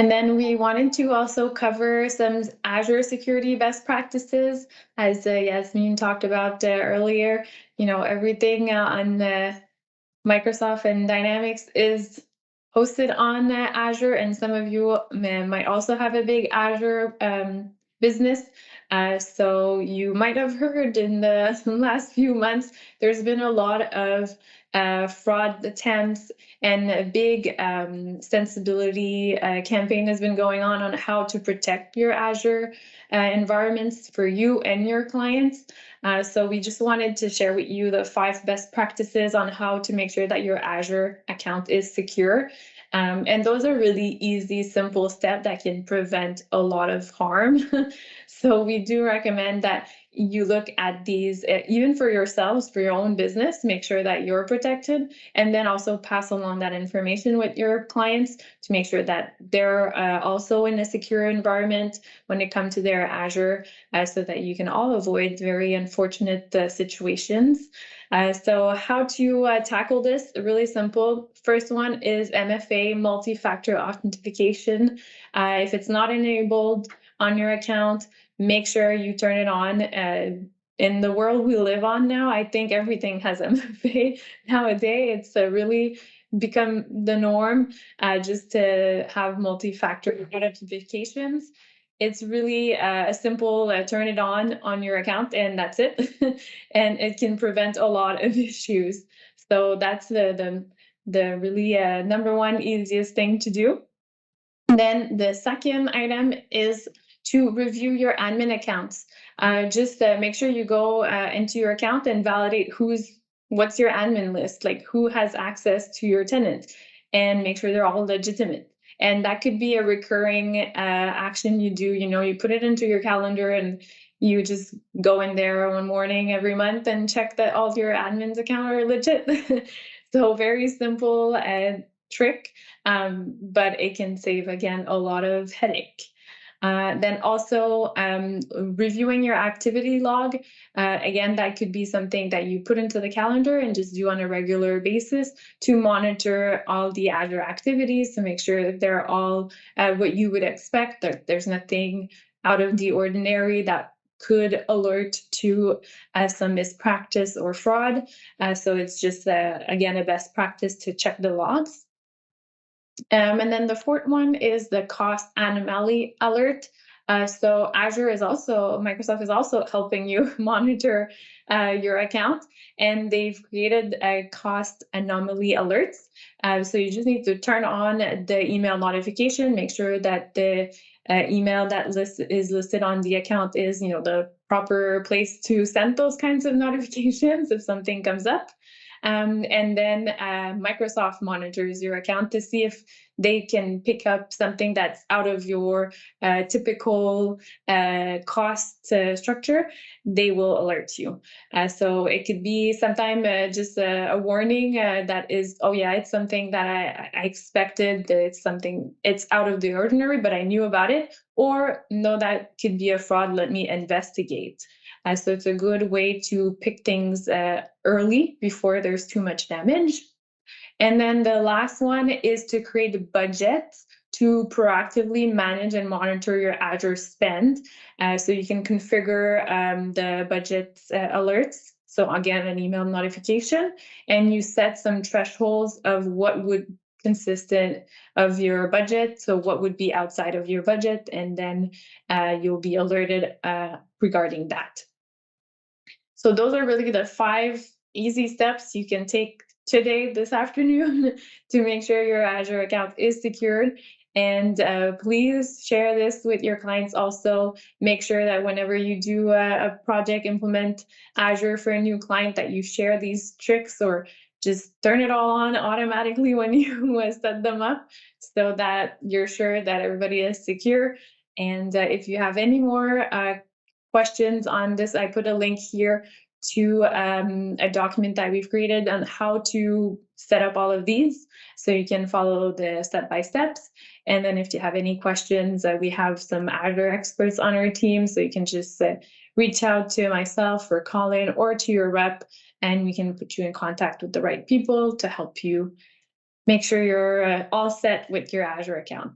And then we wanted to also cover some Azure security best practices, as Yasmin talked about earlier. Everything on Microsoft and Dynamics is hosted on Azure, and some of you might also have a big Azure business. So you might have heard in the last few months, there's been a lot of fraud attempts, and a big sensibility campaign has been going on how to protect your Azure environments for you and your clients. So we just wanted to share with you the 5 best practices on how to make sure that your Azure account is secure. And those are really easy, simple steps that can prevent a lot of harm. So we do recommend that you look at these, even for yourselves, for your own business, make sure that you're protected, and then also pass along that information with your clients to make sure that they're also in a secure environment when it comes to their Azure, so that you can all avoid very unfortunate situations. So how to tackle this? Really simple. First one is MFA, multi-factor authentication. If it's not enabled on your account, make sure you turn it on. In the world we live on now, I think everything has MFA nowadays. It's really become the norm, just to have multi-factor authentications. It's really a simple turn it on your account, and that's it. And it can prevent a lot of issues. So that's the really number one easiest thing to do. Then the second item is to review your admin accounts. Just make sure you go into your account and validate what's your admin list, like who has access to your tenant, and make sure they're all legitimate. And that could be a recurring action you do. You put it into your calendar, and you just go in there one morning every month and check that all of your admin's account are legit. So very simple trick, but it can save, again, a lot of headache. Then also reviewing your activity log. Again, that could be something that you put into the calendar and just do on a regular basis to monitor all the Azure activities to make sure that they're all what you would expect, that there's nothing out of the ordinary that could alert to some mispractice or fraud. So it's just, again, a best practice to check the logs. And then the fourth one is the cost anomaly alert. So Microsoft is also helping you monitor your account, and they've created a cost anomaly alerts. So you just need to turn on the email notification, make sure that the email that is listed on the account is, the proper place to send those kinds of notifications if something comes up. And then Microsoft monitors your account to see if they can pick up something that's out of your typical cost structure. They will alert you. So it could be sometime just a warning that is, oh yeah, it's something that I expected, that it's out of the ordinary, but I knew about it. Or no, that could be a fraud, let me investigate. So it's a good way to pick things early before there's too much damage. And then the last one is to create a budget to proactively manage and monitor your Azure spend. So you can configure the budget alerts. So again, an email notification, and you set some thresholds of what would consistent of your budget. So what would be outside of your budget, and then you'll be alerted regarding that. So those are really the 5 easy steps you can take today, this afternoon, to make sure your Azure account is secured. And please share this with your clients also. Make sure that whenever you do a project, implement Azure for a new client, that you share these tricks, or just turn it all on automatically when you set them up, so that you're sure that everybody is secure. And if you have any more questions on this, I put a link here to a document that we've created on how to set up all of these, so you can follow the step-by-steps. And then if you have any questions, we have some Azure experts on our team, so you can just reach out to myself or Colin or to your rep, and we can put you in contact with the right people to help you make sure you're all set with your Azure account.